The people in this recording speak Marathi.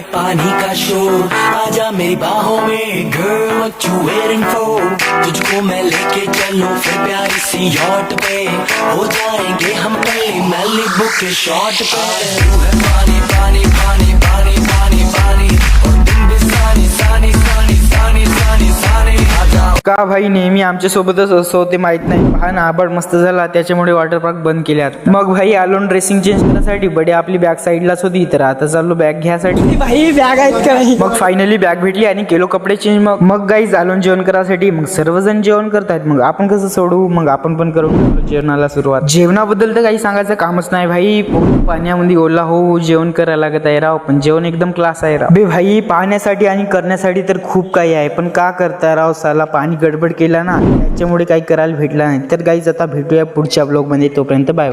पानी का शोर, आजा मेरी बाहों में girl what you waiting for, तुझको मैं लेके चलूं फिर प्यारी सी यॉट पे, हो जाएंगे हम कहीं मैलिबू के शॉट पे। तू है पानी पानी पानी पानी पानी पानी और दिन भी सानी सानी सानी सानी सानी सानी, आजा का भाई नेहमी आमच्या सोबतच असं होते माहित नाही। पहा ना आभाळ मस्त झाला त्याच्यामुळे वॉटर पार्क बंद केले आता। मग भाई आलो ड्रेसिंग चेंज करण्यासाठी, बडे आपली बॅग साईडलाच होती तर आता चाललो बॅग घ्यासाठी। भाई बॅग आहेत का नाही? मग फायनली बॅग भेटली आणि केलो कपडे चेंज। मग गाईज आलो जेवण करायसाठी। मग सर्वजण जेवण करतायत, मग आपण कसं सोडू, मग आपण पण करू जेवणाला सुरुवात। जेवणाबद्दल तर काही सांगायचं कामच नाही भाई, पाण्यामध्ये ओला हो जेवण करायला लागत आहे राव, पण जेवण एकदम क्लास आहे राव बे भाई। पाहण्यासाठी आणि करण्यासाठी तर खूप काही आहे, पण का करता राव साला, पाणी गडबड केला ना त्याच्यामुळे काही करायला भेटला नाही। तर गाईज आता भेटूया पुढच्या ब्लॉग मध्ये, तोपर्यंत बाय।